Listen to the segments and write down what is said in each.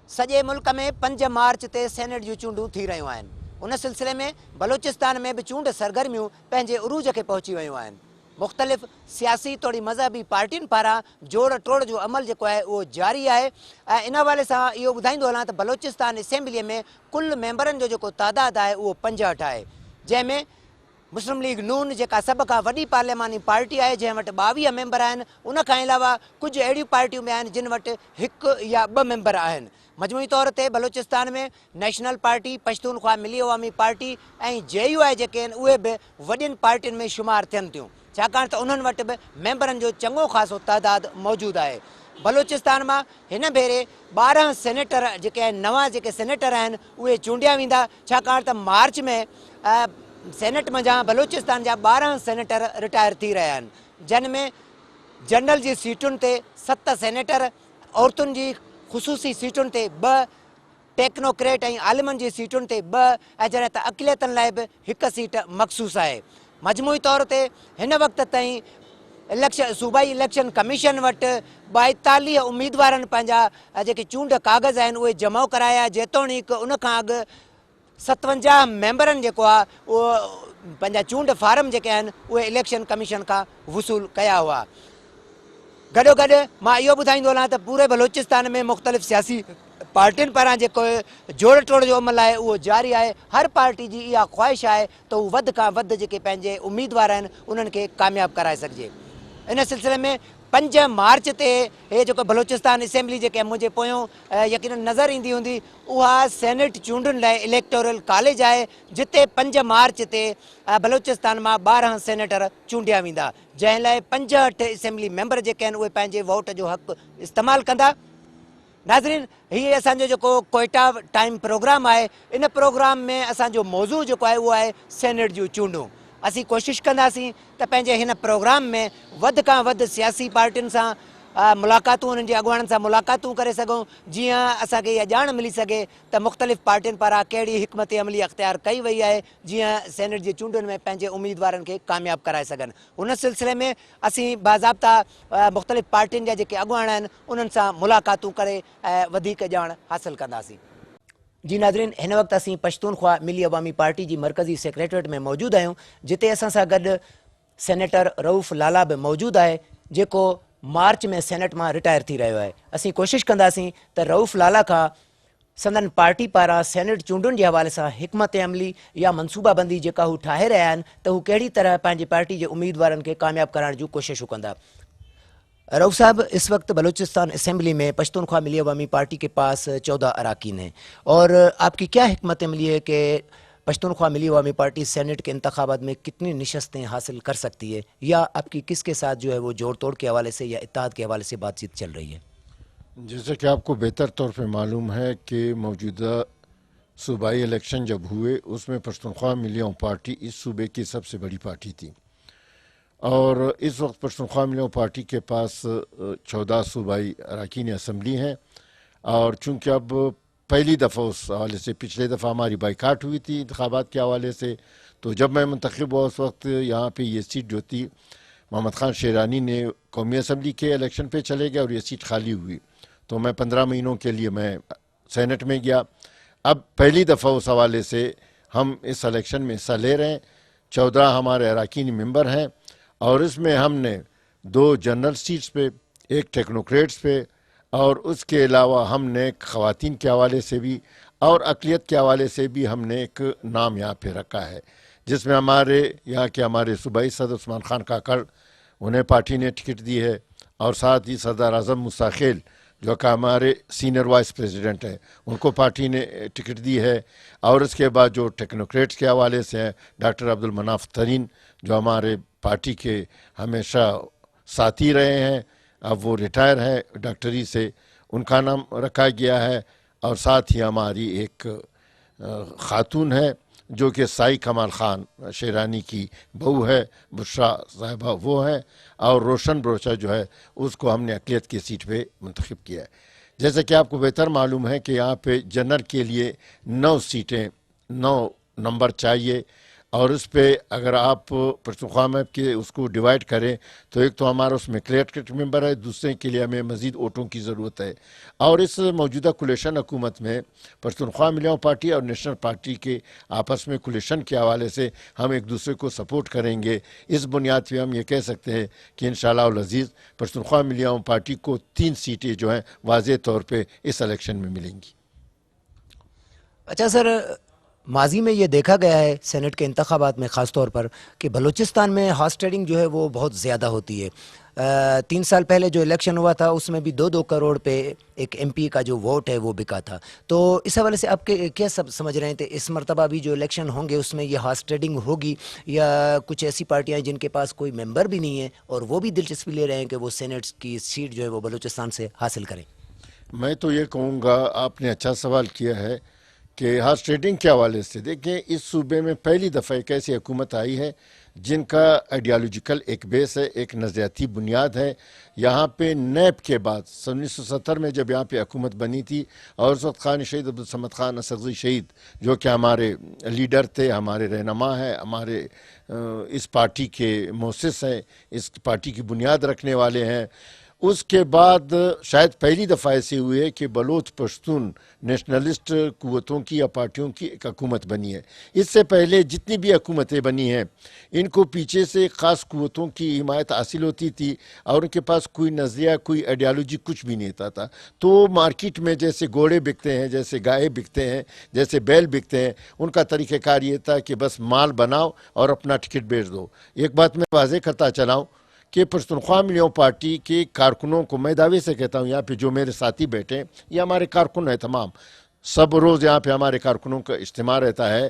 सॼे मुल्क में 5 मार्च ते सेनेट जूं चूंडूं थी रहियूं आहिनि। उन सिलसिले में बलोचिस्तान में बि चूंड सरगर्मियूं पंहिंजे उरूज खे पहुची वियूं आहिनि। मुख़्तलिफ़ सियासी तोड़ी मज़हबी पार्टियुनि पारां जोड़ टोड़ जो अमल जेको आहे उहो जारी आहे। ऐं इन हवाले सां इहो ॿुधाईंदो हलां त बलोचिस्तान असेंबलीअ में कुल मेंबरनि जो जेको तादादु आहे उहो 65 आहे, जंहिंमें मुस्लिम लीग नून जेका सभ खां वॾी पार्लियामानी पार्टी आहे, जंहिं वटि 22 मेंबर आहिनि। उन खां अलावा कुझु अहिड़ियूं पार्टियूं बि आहिनि जिन वटि 1 या 2 मेंबर आहिनि। मजमूई तौर ते बलोचिस्तान में नेशनल पार्टी, पश्तूनख्वा मिली अवामी पार्टी ऐं JUI जेके आहिनि उहे बि वॾियुनि पार्टियुनि में शुमारु थियनि थियूं, छाकाणि त उन्हनि वटि बि मेंबरनि जो चङो ख़ासो तइदादु मौजूदु आहे। बलोचिस्तान मां हिन भेरे 12 सेनेटर जेके आहिनि, नवां जेके सेनेटर आहिनि उहे चूंडिया वेंदा, छाकाणि त मार्च में सेनेट मंझां बलोचिस्तान जा 12 सेनेटर रिटायर थी रहिया आहिनि, जिन में जनरल जी सीटुनि ते 7 सेनेटर, औरतुनि जी ख़ुसूसी सीटुनि ते 2, टेक्नोक्रेट ऐं आलिमनि जी सीटुनि ते 2 ऐं जॾहिं त अक़लियतनि लाइ बि 1 सीट मख़सूस आहे। मजमूई तौर ते हिन वक़्त ताईं सूबाई इलेक्शन कमीशन वटि 42 उम्मीदवारनि पंहिंजा जेके चूंड काग़ज़ आहिनि उहे जमा कराया, जेतोणीकि उन खां अॻु 57 मेंबरनि जेको आहे उहो पंहिंजा चूंड फार्म जेके आहिनि उहे इलेक्शन कमीशन खां वसूल कया हुआ। गॾोगॾु मां इहो ॿुधाईंदो हलां त पूरे बलोचिस्तान में मुख़्तलिफ़ सियासी पार्टियुनि पारां जेको जोड़ टोड़ जो अमल आहे उहो जारी आहे। हर पार्टी जी इहा ख़्वाहिश आहे त हू वधि खां वधि जेके पंहिंजे उम्मीदवार आहिनि उन्हनि खे कामयाबु कराए सघिजे। इन सिलसिले में 5 मार्च ते हे जेको बलोचिस्तान असेंबली जेके मुंहिंजे पोयों यकीनन नज़र ईंदी हूंदी, उहा सेनेट चूंडुनि लाइ इलेक्टोरल कॉलेज आहे, जिते 5 मार्च ते बलोचिस्तान मां 12 सेनेटर चूंडिया वेंदा, जंहिं लाइ 65 असेंबली मेंबर जेके आहिनि उहे पंहिंजे वोट जो हक़ इस्तेमालु कंदा। नाज़रीन, हीअ असांजो जेको कोयटा टाइम प्रोग्राम आहे, इन प्रोग्राम में असांजो मौज़ू जेको आहे उहो आहे सेनेट जूं चूंडूं। असीं कोशिशि कंदासीं त पंहिंजे हिन प्रोग्राम में वधि खां वधि सियासी पार्टियुनि सां मुलाक़ातूं, उन्हनि जे अॻुवाणनि सां मुलाक़ातूं करे सघूं, जीअं असांखे इहा ॼाण मिली सघे त मुख़्तलिफ़ पार्टियुनि पारां कहिड़ी हिकमत अमली अख़्तियार कई वई आहे जीअं सेनेट जी चूंडुनि में पंहिंजे उम्मीदवारनि खे कामयाबु कराए सघनि। उन सिलसिले में असीं बाज़ाब्ता मुख़्तलिफ़ पार्टियुनि जा जेके अॻुवान आहिनि उन्हनि सां मुलाक़ातूं करे ऐं वधीक ॼाण हासिलु कंदासीं। जी नाज़रीन, हिन वक़्तु असीं पश्तूनख्वा मिली अवामी पार्टी जी मरकज़ी सेक्रेटरीट में मौजूदु आहियूं, जिते असां सां गॾु सेनेटर रऊफ़ लाला बि मौजूदु आहे, जेको मार्च में सेनेट मां रिटायर थी रहियो आहे। असीं कोशिशि कंदासीं त रऊफ़ लाला खां संदन पार्टी पारां सेनेट चूंडुनि जे हवाले सां हिकमत अमली या मनसूबाबंदी जेका हू ठाहे रहिया आहिनि त हू कहिड़ी तरह पंहिंजी पार्टी जे उम्मीदवारनि खे कामयाबु कराइण जूं कोशिशूं कंदा। रऊफ़ साहब, इस वक्त बलूचिस्तान असेंबली में पश्तूनख्वा मिली अवामी पार्टी के पास 14 अराकीन हैं, और आपकी क्या हिकमत अमली है कि पश्तूनख्वा मिली अवामी पार्टी सेनेट के इंतखाबात में कितनी नशस्तें हासिल कर सकती है, या आपकी किसके साथ जो है वो जोड़ तोड़ के हवाले से या इत्तेहाद के हवाले से बातचीत चल रही है? जैसे कि आपको बेहतर तौर पे मालूम है कि मौजूदा सूबाई इलेक्शन जब हुए उसमें पश्तूनख्वा मिली अवामी पार्टी इस सूबे की सबसे बड़ी पार्टी थी, और इस वक्त पश्तूनख्वा मिली अवामी पार्टी के पास 14 सूबाई अरकान असम्बली हैं। और चूँकि अब पहली दफ़ा उस हवाले से, पिछले दफ़ा हमारी बाइकाट हुई थी इंतखाबात के हवाले से, तो जब मैं मुंतखब हुआ उस वक्त यहाँ पे ये सीट जो थी मोहम्मद खान शेरानी ने कौमी असम्बली के इलेक्शन पे चले गए और ये सीट खाली हुई, तो मैं 15 महीनों के लिए मैं सेनेट में गया। अब पहली दफ़ा उस हवाले से हम इस इलेक्शन में हिस्सा ले रहे हैं। 14 हमारे अरकानी मेंबर हैं, और इसमें हमने 2 जनरल सीट्स पे, 1 टेक्नोक्रेट्स पे, और उसके अलावा हमने ख़वातीन के हवाले से भी और अक़लियत के हवाले से भी हमने एक नाम यहाँ पे रखा है, जिसमें हमारे यहाँ के हमारे सूबाई सदर उस्मान खान काकड़, उन्हें पार्टी ने टिकट दी है, और साथ ही सदर आज़म मूसा खेल जो कि हमारे सीनियर वाइस प्रेसिडेंट हैं, उनको पार्टी ने टिकट दी है। और इसके बाद जो टेक्नोक्रेट्स के हवाले से हैं, डॉक्टर अब्दुल मनाफ तरीन जो हमारे पार्टी के हमेशा साथी रहे हैं, अब वो रिटायर है डॉक्टरी से, उनका नाम रखा गया है। और साथ ही हमारी एक ख़ातून है जो कि साई कमाल ख़ान शेरानी की बहू है, बुशरा साहिबा वो है, और रोशन ब्रोचा जो है उसको हमने अक़लियत की सीट पे मुंतखब किया है। जैसे कि आपको बेहतर मालूम है कि यहाँ पे जनरल के लिए 9 सीटें, 9 नंबर चाहिए, اور اس پہ اگر آپ پختونخوا میں کہ اس کو ڈیوائڈ کریں تو ایک تو ہمارا اس میں کلیکٹریٹ ممبر ہے، دوسرے کے لیے ہمیں مزید ووٹوں کی ضرورت ہے. اور اس موجودہ کولیشن حکومت میں پختونخوا ملیاؤں پارٹی اور نیشنل پارٹی کے آپس میں کولیشن کے حوالے سے ہم ایک دوسرے کو سپورٹ کریں گے. اس بنیاد پہ ہم یہ کہہ سکتے ہیں کہ انشاءاللہ العزیز پختونخوا ملیاؤں پارٹی کو 3 سیٹیں جو ہیں واضح طور پہ اس الیکشن میں ملیں گی. اچھا سر، ماضی میں یہ دیکھا گیا ہے سینٹ کے انتخابات میں خاص طور پر کہ بلوچستان میں ہارس ٹریڈنگ جو ہے وہ بہت زیادہ ہوتی ہے. 3 سال پہلے جو الیکشن ہوا تھا اس میں بھی 2-2 کروڑ پہ ایک ایم پی کا جو ووٹ ہے وہ بکا تھا. تو اس حوالے سے آپ کیا سب سمجھ رہے تھے اس مرتبہ بھی جو الیکشن ہوں گے اس میں یہ ہارس ٹریڈنگ ہوگی، یا کچھ ایسی پارٹیاں ہیں جن کے پاس کوئی ممبر بھی نہیں ہے اور وہ بھی دلچسپی لے رہے ہیں کہ وہ سینٹ کی سیٹ جو ہے وہ بلوچستان سے حاصل کریں؟ میں تو یہ کہوں گا، آپ نے اچھا سوال کیا ہے کہ ہارس ٹریڈنگ کے حوالے سے دیکھیں اس صوبے میں پہلی دفعہ ایک ایسی حکومت آئی ہے جن کا آئیڈیالوجیکل ایک بیس ہے، ایک نظریاتی بنیاد ہے. یہاں پہ نیب کے بعد 1970 میں جب یہاں پہ حکومت بنی تھی اور اس وقت خان شہید عبدالصمد خان اصغری شہید جو کہ ہمارے لیڈر تھے، ہمارے رہنما ہیں، ہمارے اس پارٹی کے مؤسس ہیں، اس پارٹی کی بنیاد رکھنے والے ہیں، اس کے بعد شاید پہلی دفعہ ایسی ہوئی ہے کہ بلوچ پشتون نیشنلسٹ قوتوں کی یا پارٹیوں کی ایک حکومت بنی ہے. اس سے پہلے جتنی بھی حکومتیں بنی ہیں ان کو پیچھے سے خاص قوتوں کی حمایت حاصل ہوتی تھی اور ان کے پاس کوئی نظریہ، کوئی آئیڈیالوجی کچھ بھی نہیں تھا. تو مارکیٹ میں جیسے گھوڑے بکتے ہیں، جیسے گائے بکتے ہیں، جیسے بیل بکتے ہیں، ان کا طریقہ کار یہ تھا کہ بس مال بناؤ اور اپنا ٹکٹ بیچ دو. ایک بات میں واضح کرتا چلاؤں کہ پختونخوا ملیاؤں پارٹی کے کارکنوں کو میں دعوے سے کہتا ہوں، یہاں پہ جو میرے ساتھی بیٹھے ہیں یہ ہمارے کارکن ہیں تمام، سب روز یہاں پہ ہمارے کارکنوں کا اجتماع رہتا ہے.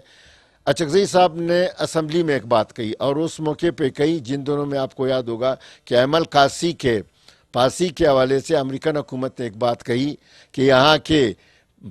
اچکزئی صاحب نے اسمبلی میں ایک بات کہی اور اس موقع پہ کہی جن دنوں میں آپ کو یاد ہوگا کہ ایمل کاسی کے پاسی کے حوالے سے امریکن حکومت نے ایک بات کہی کہ یہاں کے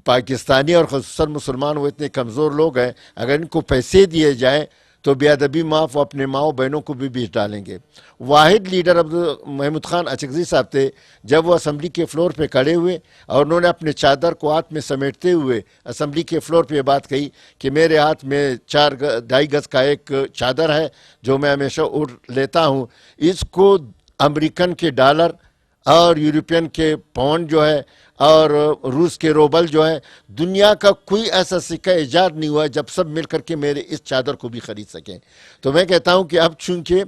پاکستانی اور خصوصاً مسلمان وہ اتنے کمزور لوگ ہیں، اگر ان کو پیسے دیے جائیں تو بے ادبی معاف وہ اپنے ماؤں بہنوں کو بھی بیچ ڈالیں گے. واحد لیڈر محمود خان اچکزئی صاحب تھے جب وہ اسمبلی کے فلور پہ کھڑے ہوئے اور انہوں نے اپنے چادر کو ہاتھ میں سمیٹتے ہوئے اسمبلی کے فلور پہ یہ بات کہی کہ میرے ہاتھ میں 2.5 گز کا ایک چادر ہے جو میں ہمیشہ اوڑھ لیتا ہوں، اس کو امریکن کے ڈالر اور یورپین کے پاؤنڈ جو ہے اور روس کے روبل جو ہے، دنیا کا کوئی ایسا سکہ ایجاد نہیں ہوا ہے جب سب مل کر کے میرے اس چادر کو بھی خرید سکیں. تو میں کہتا ہوں کہ اب چونکہ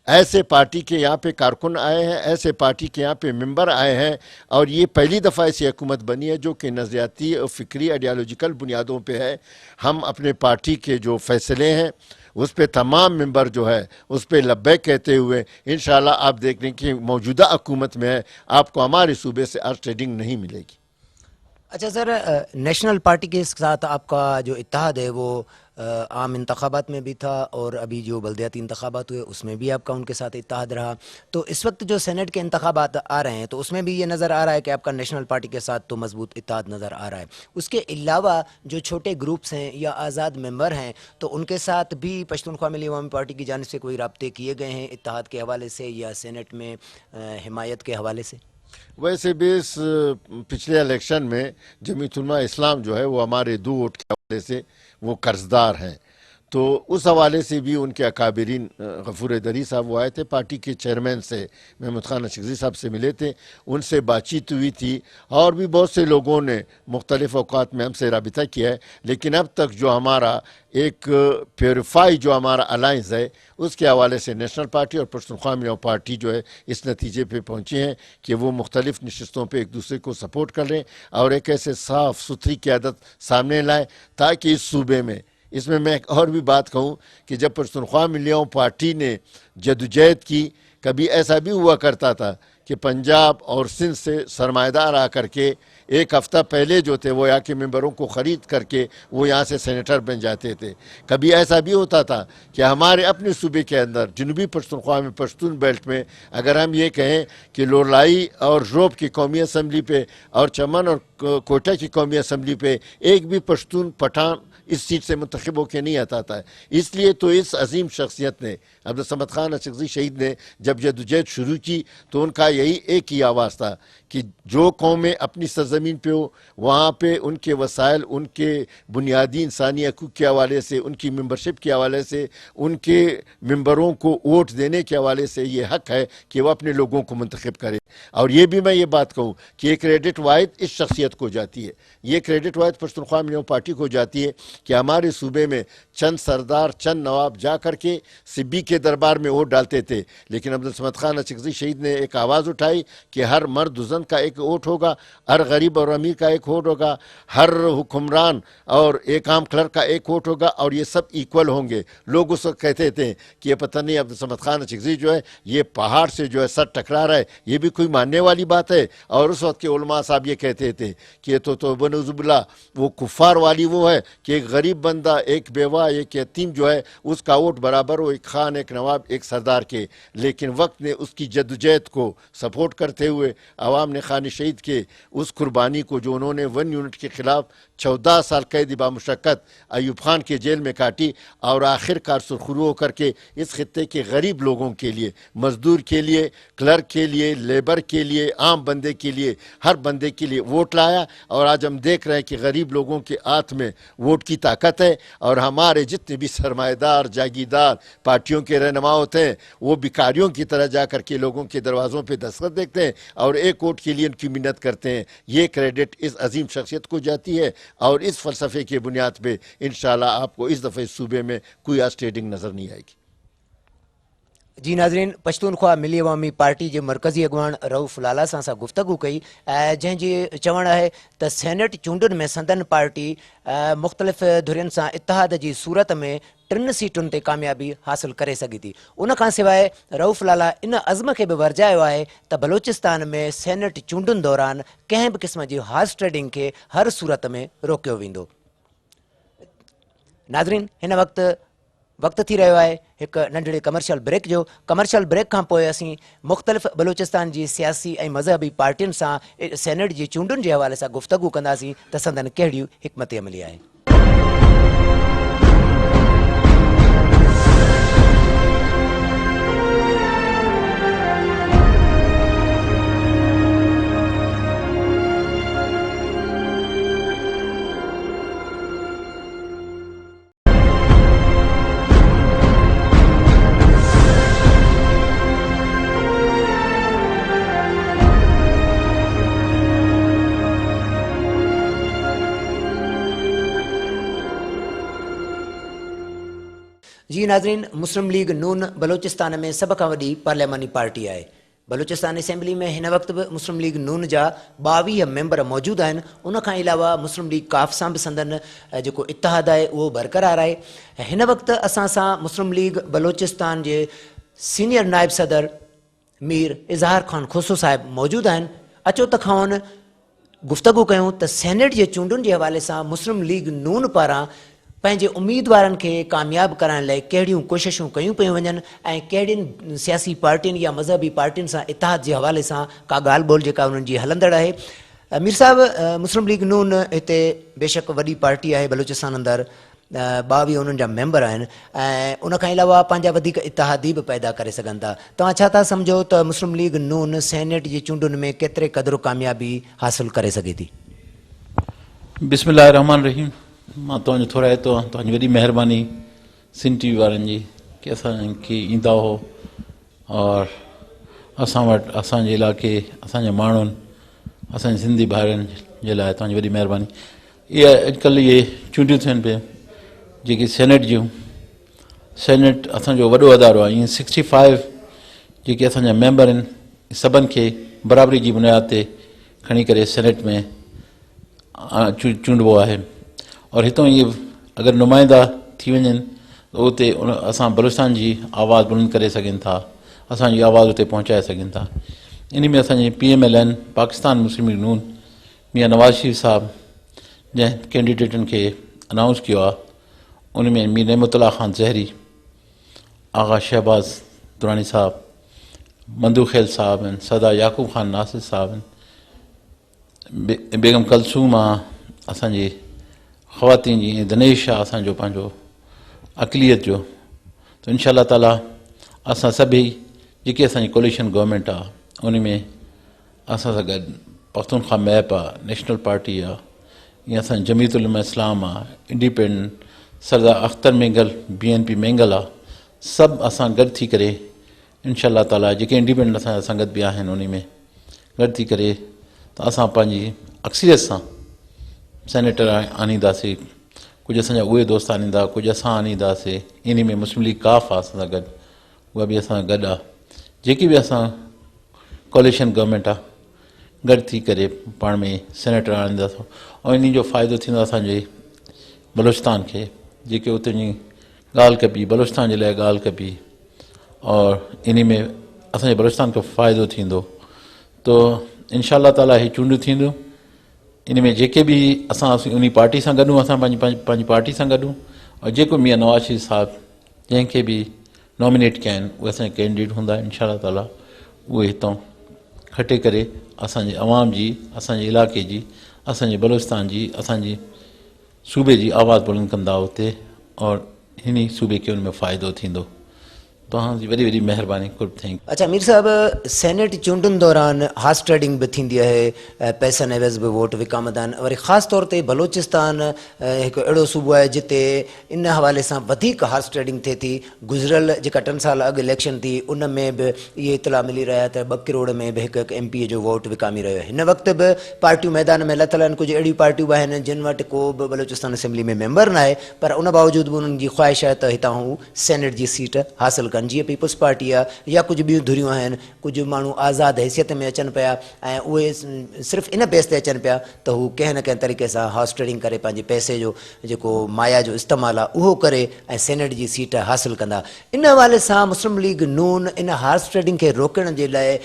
ایسے پارٹی کے یہاں پہ کارکن آئے ہیں، ایسے پارٹی کے یہاں پہ ممبر آئے ہیں اور یہ پہلی دفعہ ایسی حکومت بنی ہے جو کہ نظریاتی اور فکری آئیڈیالوجیکل بنیادوں پہ ہے، ہم اپنے پارٹی کے جو فیصلے ہیں اس پہ تمام ممبر جو ہے اس پہ لبیک کہتے ہوئے انشاءاللہ آپ دیکھ لیں کہ موجودہ حکومت میں ہے آپ کو ہمارے صوبے سے ہارس ٹریڈنگ نہیں ملے گی. اچھا سر، نیشنل پارٹی کے ساتھ آپ کا جو اتحاد ہے وہ عام انتخابات میں بھی تھا اور ابھی جو بلدیاتی انتخابات ہوئے اس میں بھی آپ کا ان کے ساتھ اتحاد رہا. تو اس وقت جو سینٹ کے انتخابات آ رہے ہیں تو اس میں بھی یہ نظر آ رہا ہے کہ آپ کا نیشنل پارٹی کے ساتھ تو مضبوط اتحاد نظر آ رہا ہے. اس کے علاوہ جو چھوٹے گروپس ہیں یا آزاد ممبر ہیں تو ان کے ساتھ بھی پشتونخوا ملی عوامی پارٹی کی جانب سے کوئی رابطے کیے گئے ہیں اتحاد کے حوالے سے یا سینٹ میں حمایت کے حوالے سے؟ ویسے بھی اس پچھلے الیکشن میں جمعیت علماء اسلام جو ہے وہ ہمارے 2 ووٹ کے حوالے سے وہ قرضدار ہیں، تو اس حوالے سے بھی ان کے اکابرین غفور دری صاحب وہ آئے تھے، پارٹی کے چیئرمین سے محمود خان اچکزئی صاحب سے ملے تھے، ان سے بات چیت ہوئی تھی اور بھی بہت سے لوگوں نے مختلف اوقات میں ہم سے رابطہ کیا ہے. لیکن اب تک جو ہمارا ایک پیوریفائی جو ہمارا الائنس ہے اس کے حوالے سے نیشنل پارٹی اور پختونخوا ملیاؤں پارٹی جو ہے اس نتیجے پہ پہنچے ہیں کہ وہ مختلف نشستوں پہ ایک دوسرے کو سپورٹ کر لیں اور ایک ایسے صاف ستھری قیادت سامنے لائیں تاکہ اس صوبے میں اس میں ایک اور بھی بات کہوں کہ جب پختونخوا ملیاؤں پارٹی نے جدوجہد کی، کبھی ایسا بھی ہوا کرتا تھا کہ پنجاب اور سندھ سے سرمایہ دار آ کر کے ایک ہفتہ پہلے جو تھے وہ یہاں کے ممبروں کو خرید کر کے وہ یہاں سے سینیٹر بن جاتے تھے. کبھی ایسا بھی ہوتا تھا کہ ہمارے اپنے صوبے کے اندر جنوبی پختونخوا میں پشتون بیلٹ میں اگر ہم یہ کہیں کہ لولائی اور روب کی قومی اسمبلی پہ اور چمن اور کوٹہ کی قومی اسمبلی پہ ایک بھی پشتون پٹھان اس سیٹ سے منتخب ہو کے نہیں آتا تھا. اس لیے تو اس عظیم شخصیت نے عبدالصمد خان اچکزئی شہید نے جب جدوجہد شروع کی تو ان کا یہی ایک ہی آواز تھا کہ جو قومیں اپنی سرزمین ज़मीन पे हो, वहाँ पे उनके वसाइल, उनके बुनियादी इंसानी हकूक़ के हवाले से, उनकी मेंबरशिप के हवाले से, उनके मेंबरों को वोट देने के हवाले से ये हक है कि वह अपने लोगों को मुंतखब करे। और ये भी मैं ये बात कहूँ कि ये क्रेडिट वाहिद इस शख्सियत को जाती है, ये क्रेडिट वाहिद पश्तूनख्वा मिलियन पार्टी को जाती है कि हमारे सूबे में चंद सरदार, चंद नवाब जा कर के सिब्बी के दरबार में वोट डालते थे, लेकिन अब्दुल समद खान अचकज़ई शहीद ने एक आवाज़ उठाई कि हर मर्द जन का एक वोट होगा, हर गरीब और अमीर का एक वोट होगा, हर हुक्मरान और एक आम क्लर्क का एक वोट होगा और ये सब इक्वल होंगे। लोग उस वक्त कहते थे कि ये पता नहीं अब्दुल समद खान अचकज़ई जो है ये पहाड़ से जो है सर टकरा रहा है, ये भी कोई मानने वाली बात है। और उस वक्त के उलमा साहब ये कहते थे कि ये तो बनउज़ुबिल्लाह वो कुफ़ार वाली वो है कि एक गरीब बंदा, एक बेवा, एक यतीम जो है उसका वोट बराबर हो एक खान, एक नवाब, एक सरदार के। लेकिन वक्त ने उसकी जद्दोजहद को सपोर्ट करते हुए आवाम ने खान शहीद के उस कुर्बानी को जो उन्होंने 1 यूनिट के ख़िलाफ़ 14 साल कैद बामुशक्क़त अयूब खान के जेल में काटी और आखिरकार सुरखरू होकर के इस खित्ते के गरीब लोगों के लिए, मजदूर के लिए, क्लर्क के लिए, लेबर के लिए, आम बंदे के लिए, हर बंदे के लिए वोट लाया। और आज हम देख रहे हैं कि गरीब लोगों के हाथ में वोट की ताकत है और हमारे जितने भी सरमाएदार, जागीरदार पार्टियों के रहनुमा होते हैं वो भिखारियों की तरह जा कर के लोगों के दरवाज़ों पे दस्तखत देखते हैं और एक वोट के लिए उनकी मिन्नत करते हैं। ये क्रेडिट इस अजीम शख्सियत को जाती है और इस फ़लसफ़े के बुनियाद पे इंशाअल्लाह आपको इस दफ़े सूबे में कोई आज ट्रेडिंग नज़र नहीं आएगी। जी नाज़रीन, पश्तूनख्वा मिली अवामी पार्टी के मरकज़ी अगवान रऊफ़ लाला सां असां गुफ्तगू कई, जंहिंजी चवण है त सेनेट चूंडुनि में संदन पार्टी मुख़्तलिफ़ धुरियुनि सां इतिहाद जी सूरत में 3 सीटुनि ते कामयाबी हासिल करे सघे थी। उन खां सवाइ रऊफ़ लाला इन अज़्म खे बि वरजायो आहे त बलोचिस्तान में सेनेट चूंडुनि दौरान कंहिं बि क़िस्म जी हॉर्स ट्रेडिंग खे हर सूरत में रोकियो वेंदो। नाज़रीन, हिन वक़्तु थी रहियो आहे हिकु नंढड़े कमर्शियल ब्रेक जो। कमर्शियल ब्रेक खां पोइ असीं मुख़्तलिफ़ बलूचिस्तान जी सियासी ऐं मज़हबी पार्टियुनि सां सेनेट जी चूंडुनि जे हवाले सां गुफ़्तगू कंदासीं त संदन कहिड़ियूं हिकमत अमली आहे। जी नाज़रीन, मुस्लिम लीग नून बलोचिस्तान में सब खां वॾी पार्लियामानी पार्टी आहे। बलूचिस्तान असेंबली में हिन वक़्तु बि मुस्लिम लीग नून जा 22 मेंबर मौजूदु आहिनि। उन खां अलावा मुस्लिम लीग काफ़ सां बि संदन जेको इतिहाद आहे उहो बरक़रार आहे। हिन वक़्तु असां सां मुस्लिम लीग बलोचिस्तान जे सीनियर नायब सदर मीर इज़हार ख़ान खोसो साहिब मौजूदु आहिनि। अचो त खां गुफ़्तगू कयूं त सेनेट जे चूंडुनि जे हवाले सां मुस्लिम लीग नून पारां पंहिंजे उम्मीदवारनि खे कामयाबु कराइण लाइ कहिड़ियूं कोशिशूं कयूं पियूं वञनि ऐं कहिड़ियुनि सियासी पार्टियुनि या मज़हबी पार्टियुनि सां इतिहाद जे हवाले सां का ॻाल्हि ॿोल जेका उन्हनि जी हलंदड़ आहे। मीर साहब, मुस्लिम लीग नून हिते बेशक वॾी पार्टी आहे बलूचिस्तान अंदरि, 22 उन्हनि जा मेंबर आहिनि ऐं उन खां अलावा पंहिंजा वधीक इतिहादी बि पैदा करे सघनि था। तव्हां छा था सम्झो त मुस्लिम लीग नून सेनेट जी चूंडुनि में केतिरे क़दुरु कामयाबी हासिल करे सघे थी? बिस्मिल्लाह रहमान रहीम। मां तव्हांजो थोराए थो तव्हांजी वॾी महिरबानी सिंध टी वी वारनि जी कि असांखे ईंदा हो और असां वटि असांजे इलाइक़े असांजे माण्हुनि असांजे सिंधी भाइरनि जे लाइ तव्हांजी वॾी महिरबानी। इहा अॼुकल्ह इहे चूंडियूं थियनि पियूं जेकी सेनेट जूं, सेनेट असांजो वॾो अदारो आहे। ईअं 65 जेके असांजा मेंबर आहिनि सभिनि खे बराबरी जी बुनियाद ते खणी करे सेनेट में चूंडिबो आहे और हितां इहे अगरि नुमाइंदा थी वञनि त उते असां बलूचिस्तान जी आवाज़ बुलंद करे सघनि था, असांजी आवाज़ उते पहुचाए सघनि था। इन में असांजे PMLN पाकिस्तान मुस्लिम लीग नून मियां नवाज़ शरीफ़ साहब जंहिं कैंडिडेटनि खे अनाउंस कयो आहे उन में मीर नेमतुल्लाह ख़ान ज़हरी, आगा शहबाज़ दुरानी साहब, मंदू खेल साहब आहिनि, सरदार याकूब ख़ान नासिर साहब आहिनि, बेगम कलसूम आहे असांजी ख़वातीन जी, दिनेश आहे असांजो पंहिंजो अक़लियत जो। त इंशाअल्लाह ताला असां सभई जेकी असांजी कोलिशन गवर्नमेंट आहे उन में असां सां गॾु पख्तूनख्वा मैप आहे, नेशनल पार्टी आहे, या असां जमीयत उलमा इस्लाम आहे, इंडिपेंडेंट, सरदार अख्तर मेंगल, BNP मेंगल आहे, सभु असां गॾु थी करे इंशाअल्लाह ताला जेके इंडिपेंडेंट असांजा संगत बि आहिनि उन में गॾु थी करे त असां पंहिंजी अक्सरियत सां सेनेटर आनींदासीं। कुझु असांजा उहे दोस्त आनींदा, कुझु असां आनींदासीं। इन में मुस्लिम लीग काफ़ आहे असां सां गॾु, उहा बि असां गॾु आहे। जेकी बि असां कोलिशन गवर्नमेंट आहे, गॾु थी करे पाण में सेनेटर आणींदासीं ऐं इन जो फ़ाइदो थींदो असांजे बलूचिस्तान खे। जेके उते जी ॻाल्हि कबी, बलूचिस्तान जे लाइ ॻाल्हि कबी, और इन में असांजे बलूचिस्तान खे फ़ाइदो थींदो। तो इंशाअल्लाह ताला ही चूंडियूं थींदियूं। इन में जेके बि असां उन पार्टी सां गॾु, असां पंहिंजी पार्टी सां गॾु, और जेको मियां नवाज़ शरीफ़ साहिबु जंहिंखे बि नॉमिनेट कया आहिनि उहे असांजा कैंडिडेट हूंदा इंशाअल्लाह ताला। उहे हितां खटे करे असांजे अवाम जी, असांजे इलाइक़े जी, असांजे बलूचिस्तान जी, असांजी सूबे जी आवाज़ बुलंद कंदा उते, और हिन सूबे खे उन में फ़ाइदो थींदो। तव्हांजी वॾी वॾी महिरबानी, गुड थैंक। अच्छा मीर साहब, सेनेट चूंडुनि दौरान हार्स ट्रेडिंग भी थींदी आहे, पैसनि एवज़ बि वोट विकामदा आहिनि। वरी ख़ासि तौर ते बलूचिस्तान हिकु अहिड़ो सूबो आहे जिते इन हवाले सां वधीक हार्स ट्रेडिंग थिए थी। गुज़िरियल जेका 3 साल अॻु इलेक्शन थी उन में बि इहे इतला मिली रहिया त 2 करोड़ में बि हिकु MP जो वोट विकामी रहियो आहे। हिन वक़्तु बि पार्टियूं मैदान में लथल आहिनि। कुझु अहिड़ियूं पार्टियूं बि आहिनि जिन वटि को बि बलूचिस्तान असेंबली में मेंबर न आहे, पर उन बावजूद बि उन्हनि जी ख़्वाहिश आहे त हितां हू सेनेट जी सीट हासिलु कनि। जीअं पीपल्स पार्टी आहे या कुझु ॿियूं धुरियूं आहिनि। कुझु माण्हू आज़ादु हैसियत में अचनि पिया ऐं उहे सिर्फ़ु इन बेस ते अचनि पिया त हू कंहिं न कंहिं तरीक़े सां हार्स ट्रेडिंग करे पंहिंजे पैसे जो जेको माया जो इस्तेमालु आहे उहो करे ऐं सेनेट जी सीट हासिलु कंदा। इन हवाले सां मुस्लिम लीग नून इन हार्स ट्रेडिंग खे रोकण जे लाइ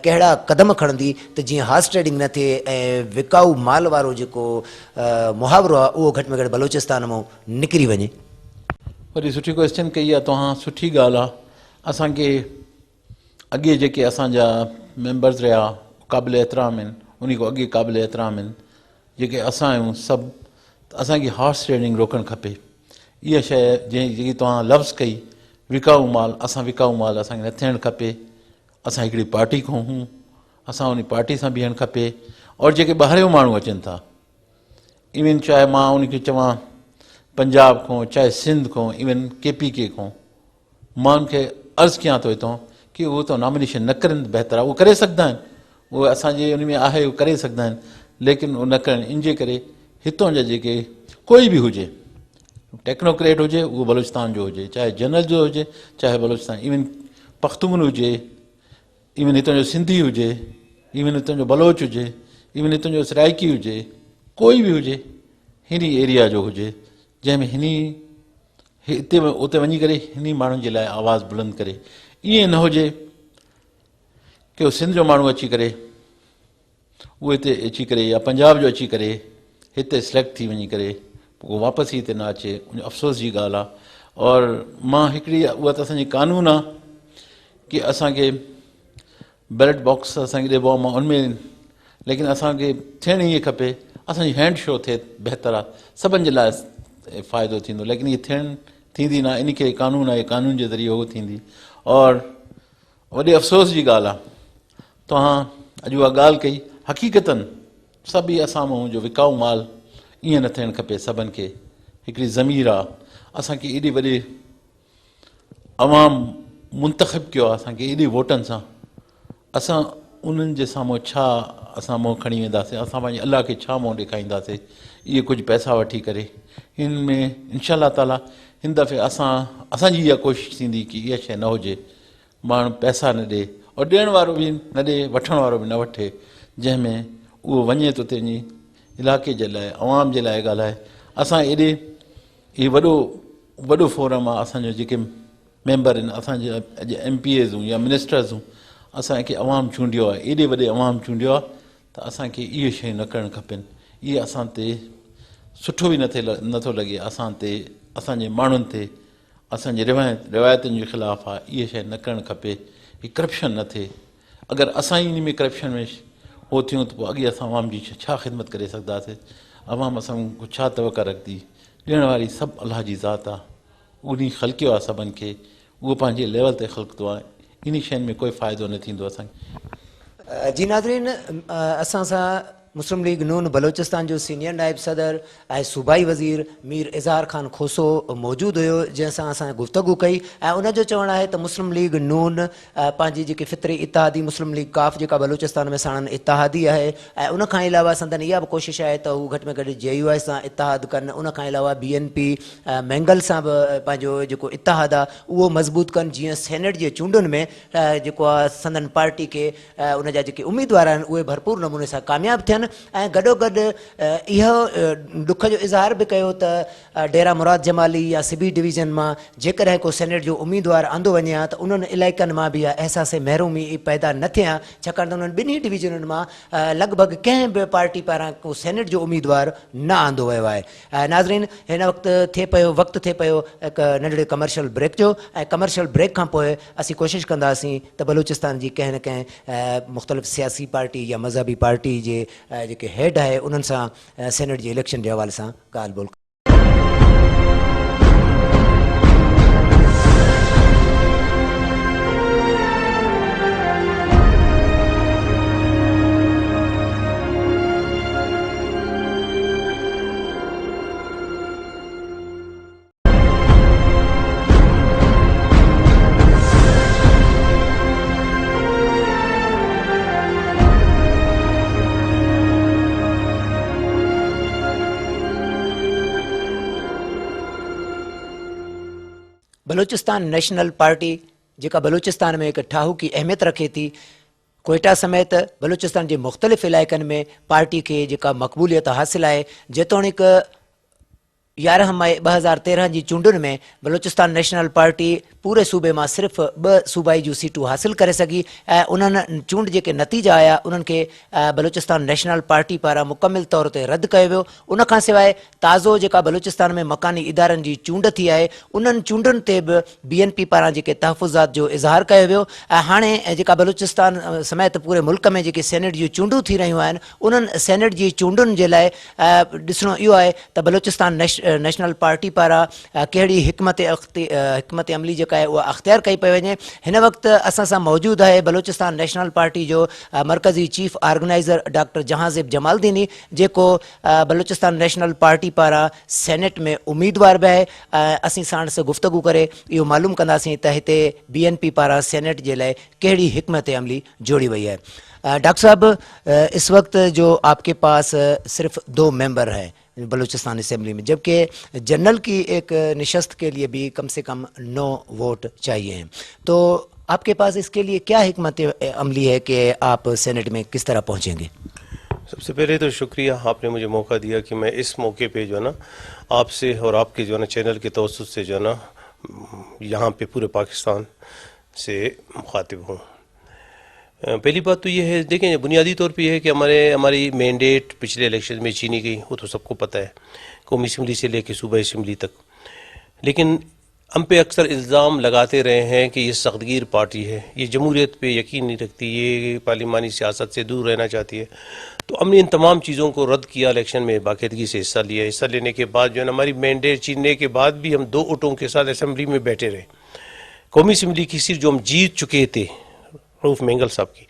कहिड़ा क़दम खणंदी त जीअं हार्स ट्रेडिंग न थिए ऐं विकाऊ माल वारो जेको मुहावरो आहे उहो घटि में घटि बलूचिस्तान मां निकिरी वञे। वरी सुठी क्वेश्चन कई आहे तव्हां, सुठी ॻाल्हि आहे। असांखे अॻे जेके असांजा मेंबर्स रहिया क़ाबिल एतिराम आहिनि, उन खां अॻे क़ाबिल एतिराम आहिनि जेके असां आहियूं सभु, त असांखे हार्स ट्रेडिंग रोकणु खपे। इहा शइ जेकी तव्हां लफ़्ज़ कई विकाऊ माल, असां विकाऊ माल असांखे न थियणु खपे। असां हिकिड़ी पार्टी खां हूं, असां उन पार्टी सां बीहणु खपे। और जेके ॿाहिरियों माण्हू अचनि था, इवन चाहे मां उनखे चवां पंजाब खां, चाहे सिंध खां, इवन KPK खां, मां उनखे अर्ज़ु कयां थो हितां कि उहो त नॉमिनेशन न करनि बहितर आहे। उहो करे सघंदा आहिनि, उहो असांजे उन में आहे, उहो करे सघंदा आहिनि, लेकिन उहो न करनि। इन जे करे हितां जा जेके कोई बि हुजे, टेक्नोक्रेट हुजे उहो बलूचिस्तान जो हुजे, चाहे जनरल जो हुजे, चाहे बलूचिस्तान, इवन पख्तून हुजे, इवन हितां जो सिंधी हुजे, इवन हितां जो बलोच हुजे, इवन हितां जो सराइकी हुजे, कोई बि हुजे हिन एरिया जो हुजे जंहिंमें हिते उते वञी करे हिन माण्हुनि जे लाइ आवाज़ु बुलंद करे। ईअं न हुजे कि उहो सिंध जो माण्हू अची करे उहो हिते अची करे, या पंजाब जो अची करे हिते सिलेक्ट थी वञी करे पोइ वापसि ई हिते न अचे। उन अफ़सोस जी ॻाल्हि आहे। और मां हिकिड़ी, उहा त असांजी कानून आहे कि असांखे बैलेट बॉक्स असांखे ॾिबो आहे, मां उनमें, लेकिन असांखे थियणु ईअं खपे असांजी हैंड शो थिए बहितर आहे, सभिनि जे लाइ फ़ाइदो थींदो। लेकिन इहे थींदी न, इन खे कानून आहे, कानून जे ज़रिए उहो थींदी। और वॾे अफ़सोस जी ॻाल्हि आहे, तव्हां अॼु उहा ॻाल्हि कई, हक़ीक़तनि सभई असां मां जो विकाऊ माल ईअं न थियणु खपे। सभिनि खे हिकिड़ी ज़मीर आहे, असांखे एॾे वॾे अवाम मुंतख़िब कयो आहे, असांखे एॾे वोटनि सां, असां उन्हनि जे साम्हूं छा असां मुंहुं खणी वेंदासीं, असां पंहिंजे अलाह खे छा मुंहुं ॾेखारींदासीं इहे कुझु पैसा वठी करे। हिन में इंशाअल्लाह ताला हिन दफ़े असांजी इहा कोशिशि थींदी कि इहा शइ न हुजे, माण्हू पैसा न ॾिए, और ॾियण वारो बि न ॾिए, वठण वारो बि न वठे, जंहिंमें उहो वञे तो पंहिंजी इलाइक़े जे लाइ, अवाम जे लाइ ॻाल्हाए। असां एॾे, इहो वॾो फोरम आहे, असांजो जेके मेंबर आहिनि, असांजे अॼु MPAs हूं या मिनिस्टर्स हूं, असांखे अवाम चूंडियो आहे, एॾे वॾे अवाम चूंडियो आहे, त असांखे इहे शयूं न करणु खपनि। इहे असां ते सुठो बि नथो लॻे, असां ते, असांजे माण्हुनि ते, असांजे रिवायतुनि जे ख़िलाफ़ु आहे। इहे शइ न करणु खपे, हीअ करप्शन न थिए। अगरि असां ई इन में करप्शन में हो थियूं त पोइ अॻे असां अवाम जी छा ख़िदमत करे सघंदासीं। अवाम असां छा तवका रखंदी। ॾियण वारी सभु अलाह जी ज़ात आहे, उन ख़लकियो आहे सभिनि खे, उहो पंहिंजे लेवल ते ख़लकंदो आहे। इन शयुनि में कोई फ़ाइदो न थींदो असांखे। जी नाज़रीन, असां सां मुस्लिम लीग नून बलोचिस्तान जो सीनियर नायब सदर ऐं सूबाई वज़ीर मीर इज़हार ख़ान खोसो मौजूदु हुयो, जंहिंसां असां गुफ़्तगू कई ऐं उनजो चवणु आहे त मुस्लिम लीग नून पंहिंजी जेकी फितरी इतिहादी मुस्लिम लीग काफ़ जेका बलोचिस्तान में साणनि इतिहादी आहे ऐं उनखां अलावा संदनि इहा बि कोशिशि आहे त हू घटि में घटि JUI सां इतिहाद कनि, उनखां अलावा BNP मैंगल सां बि पंहिंजो जेको इतिहाद आहे उहो मज़बूत कनि, जीअं सेनेट जे चूंडुनि में जेको आहे संदनि पार्टी खे उनजा जेके उम्मीदवार आहिनि उहे भरपूर नमूने सां कामयाबु थियनि। ऐं गॾोगॾु इहो ॾुख जो इज़हार बि कयो त डेरा मुराद जमाली या सिबी डिवीज़न मां जेकॾहिं को सेनेट जो उम्मीदवार आंदो वञे हा त उन्हनि इलाइक़नि मां बि अहसास महरूमी पैदा न थिए हा, छाकाणि त उन्हनि ॿिन्ही डिवीज़नुनि मां लॻभॻि कंहिं बि पार्टी पारां को सेनेट जो उम्मीदवार न आंदो वियो आहे। नाज़रीन, हिन वक़्तु थिए पियो हिकु नंढड़े कमर्शियल ब्रेक जो, ऐं कमर्शियल ब्रेक खां पोइ असीं कोशिशि कंदासीं त बलूचिस्तान जी कंहिं न कंहिं मुख़्तलिफ़ सियासी पार्टी या मज़हबी पार्टी जे जेके हेड आहे उन्हनि सां सेनेट जे इलेक्शन जे हवाले सां ॻाल्हि ॿोल। बलूचिस्तान नेशनल पार्टी जेका बलूचिस्तान में हिकु ठाहूकी अहमियत रखे थी, कोयटा समेत बलूचिस्तान जे मुख़्तलिफ़ इलाइक़नि में पार्टी खे जेका मक़बूलियत हासिलु आहे, जेतोणीकि 11 मई 2013 जी चूंडुनि में बलूचिस्तान नेशनल पार्टी पूरे सूबे मां सिर्फ़ु 2 सूबाई जूं सीटूं हासिलु करे सघी ऐं उन्हनि चूंड जेके नतीजा आया उन्हनि खे बलूचिस्तान नेशनल पार्टी पारां मुकमिल तौर ते रद्द कयो वियो। उनखां सवाइ ताज़ो जेका बलूचिस्तान में मकानी इदारनि जी चूंड थी आहे उन्हनि चूंडुनि ते बि BNP पारां जेके तहफ़ुज़ात जो इज़हार कयो वियो ऐं हाणे जेका बलूचिस्तान समेत पूरे मुल्क में जेके सेनेट जी चूंडूं थी रहियूं आहिनि उन्हनि सेनेट जी चूंडुनि जे लाइ ॾिसणो इहो आहे त बलूचिस्तान नेशनल पार्टी पारां कहिड़ी हिकमत अमली जेका आहे उहा अख़्तियार कई पई वञे। हिन वक़्तु असां सां मौजूदु आहे बलूचिस्तान नेशनल पार्टी जो मरकज़ी chief organiser doctor Jahanzeb Jamaldini, जेको बलूचिस्तान नेशनल पार्टी पारां सेनेट में उम्मीदवार बि आहे। असीं साण सां गुफ़्तगू करे इहो मालूम कंदासीं त हिते BNP पारां सेनेट जे लाइ कहिड़ी हिकमत अमली जोड़ी वई है। डॉक्टर साहब, इस वक्त जो आपके पास सिर्फ 2 मेंबर हैं बलूचिस्तान असेंबली में, जबकि जनरल की एक निशस्त के लिए भी कम से कम 9 वोट चाहिए हैं, तो आपके पास इसके लिए क्या हिकमत अमली है कि आप सेनेट में किस तरह पहुंचेंगे? सबसे पहले तो शुक्रिया, आपने मुझे मौका दिया कि मैं इस मौके पे जो है ना आपसे और आपके जो है ना चैनल के तवज्जुह से जो है ना यहाँ पे पूरे पाकिस्तान से मुखातिब हूँ। पहली बात तो ये है, देखें बुनियादी तौर पे ये है कि हमारी मैंडेट पिछले इलेक्शन में छीनी गई, वो तो सबको पता है, कौमी असम्बली से लेकर सूबाई असम्बली तक। लेकिन हम पे अक्सर इल्ज़ाम लगाते रहे हैं कि ये सख्तगीर पार्टी है, ये जमहूरियत पे यकीन नहीं रखती, ये पार्लिमानी सियासत से दूर रहना चाहती है। तो हमने इन तमाम चीज़ों को रद्द किया, इलेक्शन में बाकायदगी से हिस्सा लिया। हिस्सा लेने के बाद जो है हमारी मैंडेट छीनने के बाद भी हम 2 वोटों के साथ असम्बली में बैठे रहे। कौमी असम्बली की सीट जो हम जीत चुके थे रऊफ मैंगल साहब की,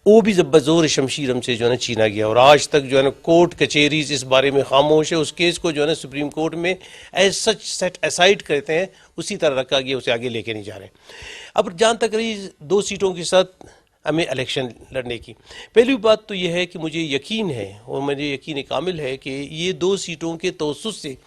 वो भी जब बज़ोर शमशीर हमसे जो है ना छीना गया, और आज तक जो है ना कोर्ट कचहरीज इस बारे में खामोश है। उस केस को जो है ना सुप्रीम कोर्ट में एज सच सेट असाइड करते हैं, उसी तरह रखा गया, उसे आगे लेके नहीं जा रहे। अब जहाँ तक रही 2 सीटों के साथ हमें इलेक्शन लड़ने की, पहली बात तो यह है कि मुझे यकीन है और मुझे यकीन कामिल है कि ये 2 सीटों के तवज्जुह से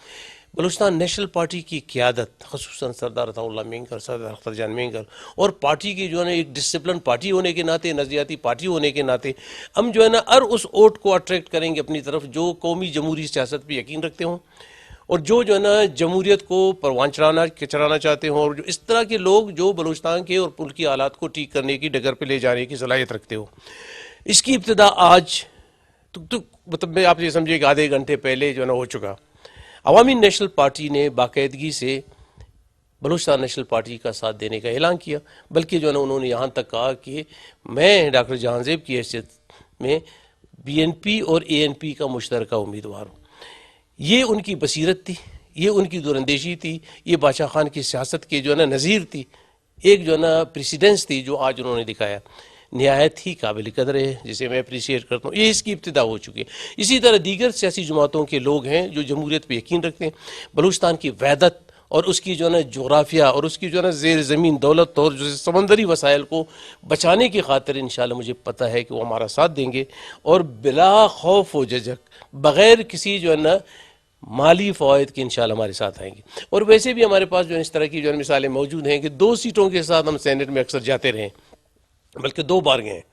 बलूचिस्तान नेशनल पार्टी की क़यादत, ख़ुसूसन सरदार अताउल्लाह मेंगर, सरदार अख्तर जान मेंगर, और पार्टी की जो है ना एक डिसिप्लिन पार्टी होने के नाते, नज़रियाती पार्टी होने के नाते, हम जो है ना हर उस वोट को अट्रैक्ट करेंगे अपनी तरफ जो कौमी जमहूरी सियासत पर यकीन रखते हों और जो है ना जमहूरियत को परवान चढ़ाना चाहते हों, और जो इस तरह के लोग जो बलूचिस्तान के और मुल्क की हालात को ठीक करने की डगर पर ले जाने की सलाहियत रखते हो। इसकी इब्तिदा आज मतलब मैं आप ये समझिए कि आधे घंटे पहले जो है ना हो चुका। अवामी नेशनल पार्टी ने बाकायदगी से बलूचिस्तान नेशनल पार्टी का साथ देने का ऐलान किया, बल्कि जो है ना उन्होंने यहाँ तक कहा कि मैं डॉक्टर जहांज़ेब की हैसियत में BNP और ANP का मुश्तरका उम्मीदवार हूँ। ये उनकी बसीरत थी, ये उनकी दूरंदेशी थी, ये बादशाह खान की सियासत की जो है ना नज़ीर थी, एक जो है ना प्रेसिडेंस थी जो आज उन्होंने दिखाया। نہایت ہی قابل قدر ہے، جسے میں اپریشیٹ کرتا ہوں. یہ اس کی ابتدا ہو چکی ہے. اسی طرح دیگر سیاسی جماعتوں کے لوگ ہیں جو جمہوریت پہ یقین رکھتے ہیں، بلوچستان کی وحدت اور اس کی جو ہے نا جغرافیہ اور اس کی جو ہے نا زیر زمین دولت اور جو سمندری وسائل کو بچانے کی خاطر انشاءاللہ مجھے پتہ ہے کہ وہ ہمارا ساتھ دیں گے، اور بلا خوف و جھجک بغیر کسی جو ہے نا مالی فوائد کے انشاءاللہ ہمارے ساتھ آئیں گے. اور ویسے بھی ہمارے پاس جو ہے اس طرح کی جو ہے مثالیں موجود ہیں کہ 2 سیٹوں کے ساتھ ہم سینٹ میں اکثر جاتے رہے، بلکہ 2 بار گئے ہیں.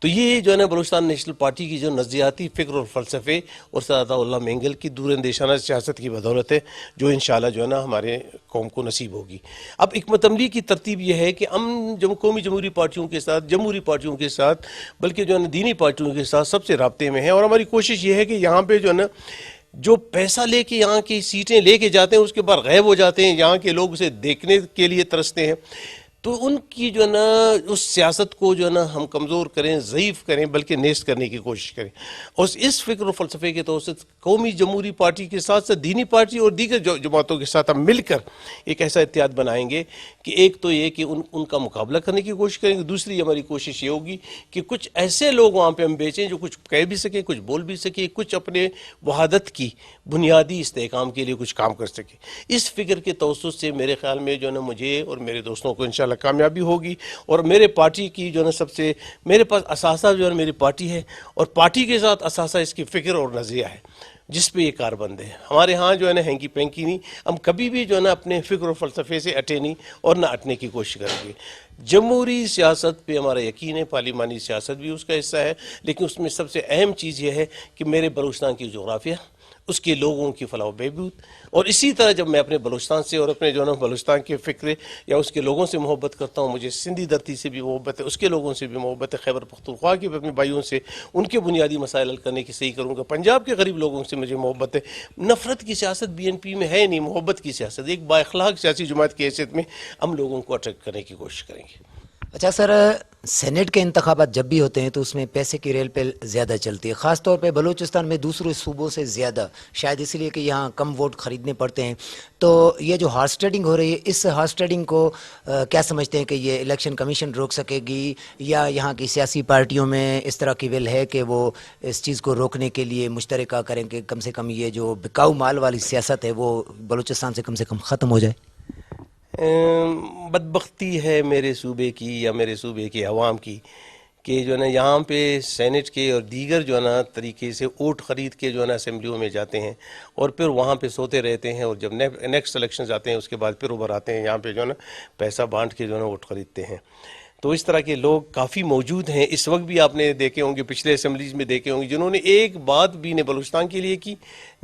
تو یہ جو ہے نا بلوچستان نیشنل پارٹی کی جو نظریاتی فکر اور فلسفے اور سعادت اللہ مینگل کی دور اندیشانہ سیاست کی بدولت ہے، جو انشاءاللہ جو ہے نا ہمارے قوم کو نصیب ہوگی. اب حکمت عملی کی ترتیب یہ ہے کہ ہم قومی جمہوری پارٹیوں کے ساتھ، جمہوری پارٹیوں کے ساتھ، بلکہ جو ہے نا دینی پارٹیوں کے ساتھ سب سے رابطے میں ہیں. اور ہماری کوشش یہ ہے کہ یہاں پہ جو ہے نا جو پیسہ لے کے یہاں کی سیٹیں لے کے جاتے ہیں اس کے بعد غائب ہو جاتے ہیں، یہاں کے لوگ اسے دیکھنے کے لیے ترستے ہیں، تو ان کی جو ہے نا اس سیاست کو جو ہے نا ہم کمزور کریں، ضعیف کریں، بلکہ نیست کرنے کی کوشش کریں. اور اس فکر و فلسفے کے توسط قومی جمہوری پارٹی کے ساتھ ساتھ دینی پارٹی اور دیگر جماعتوں کے ساتھ ہم مل کر ایک ایسا اتحاد بنائیں گے کہ ایک تو یہ کہ ان کا مقابلہ کرنے کی کوشش کریں گے. دوسری ہماری کوشش یہ ہوگی کہ کچھ ایسے لوگ وہاں پہ ہم بیچیں جو کچھ کہہ بھی سکیں، کچھ بول بھی سکیں، کچھ اپنے وحدت کی بنیادی استحکام کے لیے کچھ کام کر سکیں. اس فکر کے توسط سے میرے خیال میں جو ہے نا مجھے اور میرے دوستوں کو انشاءاللہ کامیابی ہوگی. اور میرے پارٹی کی جو ہے نا سب سے میرے پاس اثاثہ جو ہے میری پارٹی ہے، اور پارٹی کے ساتھ اثاثہ اس کی فکر اور نظریہ ہے جس پہ یہ کاربند ہے. ہمارے ہاں جو ہے نا ہینکی پینکی نہیں، ہم کبھی بھی جو ہے نا اپنے فکر و فلسفے سے اٹے نہیں اور نہ اٹنے کی کوشش کریں گے. جمہوری سیاست پہ ہمارا یقین ہے، پارلیمانی سیاست بھی اس کا حصہ ہے، لیکن اس میں سب سے اہم چیز یہ ہے کہ میرے بلوچستان کی جغرافیہ، اس کے لوگوں کی فلاح و بہبود، اور اسی طرح جب میں اپنے بلوچستان سے اور اپنے جو ہے نا بلوچستان کے فکر یا اس کے لوگوں سے محبت کرتا ہوں، مجھے سندھی دھرتی سے بھی محبت ہے، اس کے لوگوں سے بھی محبت ہے، خیبر پختونخوا کے اپنے بھائیوں سے ان کے بنیادی مسائل حل کرنے کی صحیح کروں گا، پنجاب کے غریب لوگوں سے مجھے محبت ہے. نفرت کی سیاست بی این پی میں ہے نہیں، محبت کی سیاست، ایک با اخلاق سیاسی جماعت کی حیثیت میں ہم لوگوں کو اٹریکٹ کرنے کی کوشش کریں گے. اچھا سر، سینٹ کے انتخابات جب بھی ہوتے ہیں تو اس میں پیسے کی ریل پہ زیادہ چلتی ہے، خاص طور پہ بلوچستان میں دوسرے صوبوں سے زیادہ، شاید اس لیے کہ یہاں کم ووٹ خریدنے پڑتے ہیں. تو یہ جو ہارس ٹریڈنگ ہو رہی ہے، اس ہارس ٹریڈنگ کو کیا سمجھتے ہیں کہ یہ الیکشن کمیشن روک سکے گی، یا یہاں کی سیاسی پارٹیوں میں اس طرح کی ول ہے کہ وہ اس چیز کو روکنے کے لیے مشترکہ کریں کہ کم سے کم یہ جو بکاؤ مال والی سیاست ہے وہ بلوچستان سے کم ختم ہو جائے؟ بدبختی ہے میرے صوبے کی یا میرے صوبے کے عوام کی کہ جو ہے نا یہاں پہ سینٹ کے اور دیگر جو ہے نا طریقے سے ووٹ خرید کے جو ہے نا اسمبلیوں میں جاتے ہیں اور پھر وہاں پہ سوتے رہتے ہیں، اور جب نیکسٹ الیکشنز آتے ہیں اس کے بعد پھر ابھر آتے ہیں یہاں پہ جو ہے نا پیسہ بانٹ کے جو ہے نا ووٹ خریدتے ہیں. تو اس طرح کے لوگ کافی موجود ہیں. اس وقت بھی آپ نے دیکھے ہوں گے، پچھلے اسمبلیز میں دیکھے ہوں گے، جنہوں نے ایک بات بھی نہ بلوچستان کے لیے کی،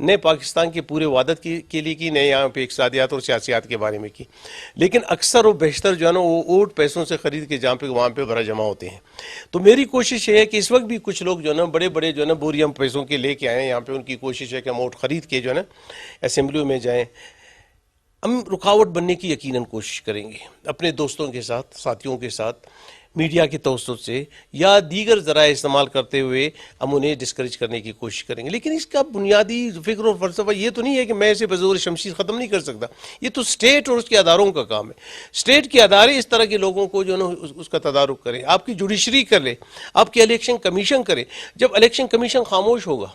نہ پاکستان کے پورے وحدت کے لیے کی، نہ یہاں پہ اقتصادیات اور سیاسیات کے بارے میں کی، لیکن اکثر و بیشتر جو ہے نا وہ ووٹ پیسوں سے خرید کے جہاں پہ وہاں پہ بھرا جمع ہوتے ہیں. تو میری کوشش یہ ہے کہ اس وقت بھی کچھ لوگ جو ہے نا بڑے بڑے جو ہے نا بوریاں پیسوں کے لے کے آئے ہیں یہاں پہ، ان کی کوشش ہے کہ ہم ووٹ خرید کے جو ہے نا اسمبلیوں میں جائیں. ہم رکاوٹ بننے کی یقیناً کوشش کریں گے اپنے دوستوں کے ساتھ، ساتھیوں کے ساتھ، میڈیا کے توسط سے یا دیگر ذرائع استعمال کرتے ہوئے ہم انہیں ڈسکریج کرنے کی کوشش کریں گے. لیکن اس کا بنیادی فکر اور فلسفہ یہ تو نہیں ہے کہ میں اسے بزور شمشیر ختم نہیں کر سکتا. یہ تو اسٹیٹ اور اس کے اداروں کا کام ہے. اسٹیٹ کے ادارے اس طرح کے لوگوں کو جو ہے نا اس کا تدارک کریں. آپ کی جوڈیشری کر لے، آپ کی الیکشن کمیشن کرے. جب الیکشن کمیشن خاموش ہوگا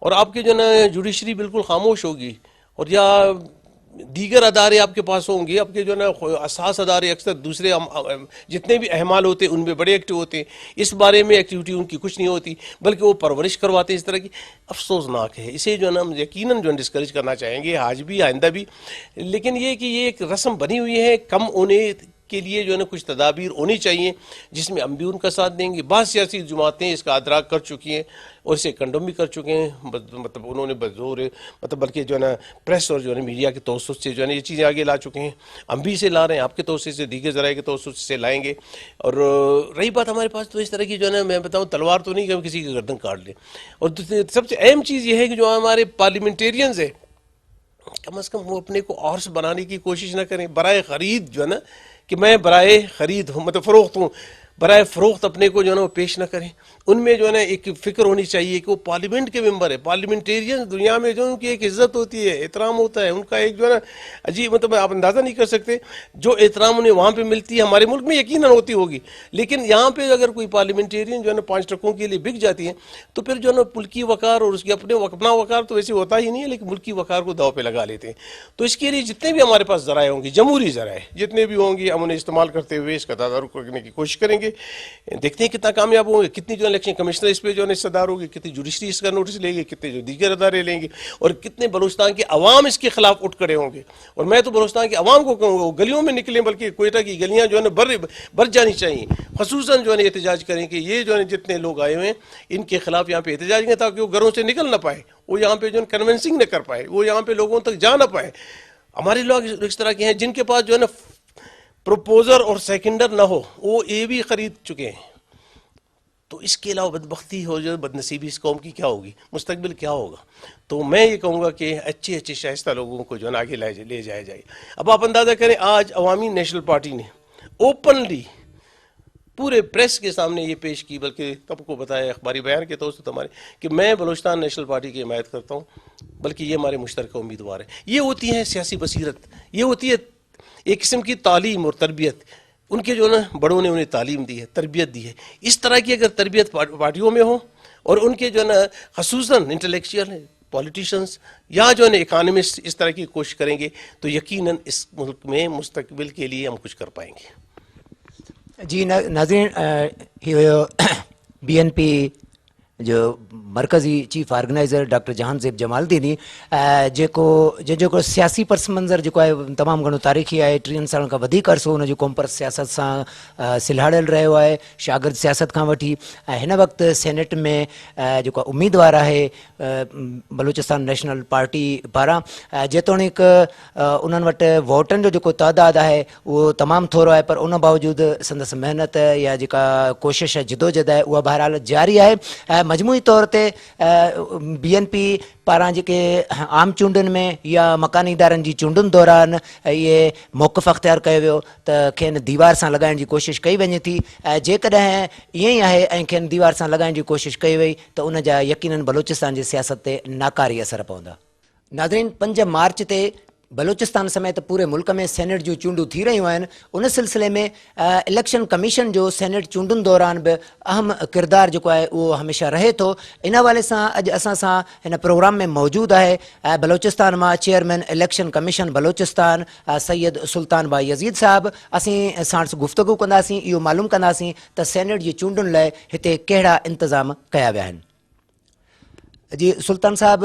اور آپ کے جو ہے نا جوڈیشری بالکل خاموش ہوگی، اور یا دیگر ادارے آپ کے پاس ہوں گے، آپ کے جو ہے نا اساس ادارے اکثر دوسرے جتنے بھی اعمال ہوتے ہیں ان میں بڑے ایکٹیو ہوتے ہیں، اس بارے میں ایکٹیویٹی ان کی کچھ نہیں ہوتی، بلکہ وہ پرورش کرواتے ہیں اس طرح کی. افسوسناک ہے. اسے جو ہے نا ہم یقیناً جو ہے ڈسکریج کرنا چاہیں گے، آج بھی آئندہ بھی. لیکن یہ کہ یہ ایک رسم بنی ہوئی ہے، کم ہونے کے لیے جو ہے نا کچھ تدابیر ہونی چاہیے جس میں ہم بھی ان کا ساتھ دیں گے. بعض سیاسی جماعتیں اس کا ادراک کر چکی ہیں اور اسے کنڈم بھی کر چکے ہیں، مطلب انہوں نے بزور مطلب بلکہ جو ہے نا پریس اور جو ہے نا میڈیا کے توسط سے جو ہے نا یہ چیزیں آگے لا چکے ہیں. ہم بھی اسے لا رہے ہیں، آپ کے توسط سے، دیگر ذرائع کے توسط سے لائیں گے. اور رہی بات ہمارے پاس تو اس طرح کی جو ہے نا میں بتاؤں تلوار تو نہیں کہ ہم کسی کی گردن کاٹ لیں. اور سب سے اہم چیز یہ ہے کہ جو ہمارے پارلیمنٹیرینز ہیں کم از کم وہ اپنے کو عورس بنانے کی کوشش نہ کریں. برائے خرید جو ہے نا کہ میں برائے خرید ہوں، مطلب فروخت ہوں، برائے فروخت اپنے کو جو ہے نا وہ پیش نہ کریں. उनमें जो है ना एक फिक्र होनी चाहिए कि वो पार्लियामेंट के मेंबर है, पार्लियामेंटेरियन दुनिया में जो उनकी एक इज्जत होती है, एहतराम होता है, उनका एक जो है ना अजीब, मतलब आप अंदाज़ा नहीं कर सकते जो एहतराम उन्हें वहाँ पे मिलती है, हमारे मुल्क में यकीनन होती होगी, लेकिन यहाँ पे अगर कोई पार्लियामेंटेरियन जो है ना 5 टकों के लिए बिक जाती है तो फिर जो है ना मुल्की वकार और उसके अपना वकार तो वैसे होता ही नहीं है, लेकिन मुल्की वकार को दाव पे लगा लेते हैं। तो इसके लिए जितने भी हमारे पास ज़राए होंगे, जमहूरी ज़राए जितने भी होंगे, हम उन्हें इस्तेमाल करते हुए इसका तदारुक करने की कोशिश करेंगे। देखते हैं कितना कामयाब होंगे, कितनी जो इलेक्शन कमिश्नर इस पर जो है हिस्सेदार होगी, कितनी जुडिशरी इसका नोटिस लेंगे, कितने जो दीगर अदारे लेंगे, और कितने बलूचिस्तान के अवाम इसके खिलाफ उठ खड़े होंगे। और मैं तो बलूचिस्तान के अवाम को कहूँगा वो गलियों में निकलें, बल्कि कोयटा की गलियाँ जो है ना भर जानी चाहिए, खसूसन जो है एहतजाज करें कि ये जो है जितने लोग आए हुए हैं इनके खिलाफ यहाँ पे एहतजाज करें, ताकि वो घरों से निकल ना पाए, वो यहाँ पे जो है कन्विंसिंग न कर पाए, वो यहाँ पे लोगों तक जा ना पाए। हमारे लोग इस तरह के हैं जिनके पास जो है ना प्रपोजर और सेकेंडर ना हो, वो ये भी खरीद चुके हैं। तो इसके अलावा बदबख्ती हो जाए, बदनसीबी इस कौम की क्या होगी, मुस्तकबिल क्या होगा। तो मैं ये कहूँगा कि अच्छे अच्छे शाइस्ता लोगों को जो है आगे ले जाया जाए। अब आप अंदाज़ा करें, आज अवामी नेशनल पार्टी ने ओपनली पूरे प्रेस के सामने ये पेश की, बल्कि सबको बताया अखबारी बयान के तौर से हमारे, कि मैं बलूचिस्तान नेशनल पार्टी की हिमायत करता हूँ, बल्कि ये हमारे मुश्तरका उम्मीदवार है। ये होती है सियासी बसीरत, ये होती है एक किस्म की तालीम और तरबियत। उनके जो ना बड़ों ने उन्हें तालीम दी है, तरबियत दी है। इस तरह की अगर तरबियत पार्टियों में हो, और उनके जो ना खसूसन इंटेलेक्चुअल पॉलिटिशियंस या जो है इकानमिस्ट इस तरह की कोशिश करेंगे, तो यकीनन इस मुल्क में मुस्तकबिल के लिए हम कुछ कर पाएंगे। जी नाज़रीन, BNP जो मरकज़ी चीफ ऑर्गेनाइज़र डॉक्टर जहानज़ेब जमालदीनी जेको सियासी पस मंज़र जेको आहे तमामु घणो तारीख़ी आहे, 30 सालनि खां वधीक अरसो हुन जो कॉम्पर्स सियासत सां सिलहाड़ियल रहियो आहे, शागिर्द सियासत खां वठी। ऐं हिन वक़्तु सेनेट में जेको उम्मीदवार आहे बलूचिस्तान नेशनल पार्टी पारां, जेतोणीकि उन्हनि वटि वोटनि जो जेको तइदाद आहे उहो तमामु थोरो आहे, पर उन बावजूदि संदसि महिनत या जेका कोशिश जिदोजहद आहे उहा बहरहाल जारी आहे। मजमूई तौर ते BNP पारां जेके आम चूंडुनि में या मकानी इदारनि जी चूंडुनि दौरान इहे मौक़िफ़ अख़्तियार कयो वियो त खेनि दीवार सां लॻाइण जी कोशिशि कई वञे थी। जेकॾहिं ईअं ई आहे ऐं खेनि दीवार सां लॻाइण जी कोशिशि कई वई त उन जा यकीनन बलूचिस्तान जी सियासत ते नाकारी असर पवंदा। नाज़रीन, 5 मार्च ते बलूचिस्तान समेत पूरे मुल्क में सेनेट जूं चूंडूं थी रहियूं आहिनि। उन सिलसिले में इलेक्शन कमीशन जो सेनेट चूंडुनि दौरान बि अहम किरदारु जेको आहे उहो हमेशह रहे थो। इन हवाले सां अॼु असां सां हिन प्रोग्राम में मौजूदु आहे बलूचिस्तान मां chairman election commission Balochistan Syed Sultan Bai Yazid sahab. असीं साणुसि गुफ़्तगू कंदासीं, इहो मालूम कंदासीं त सेनेट जी चूंडुनि लाइ हिते कहिड़ा इंतज़ाम कया विया आहिनि। जी सुल्तान साहब,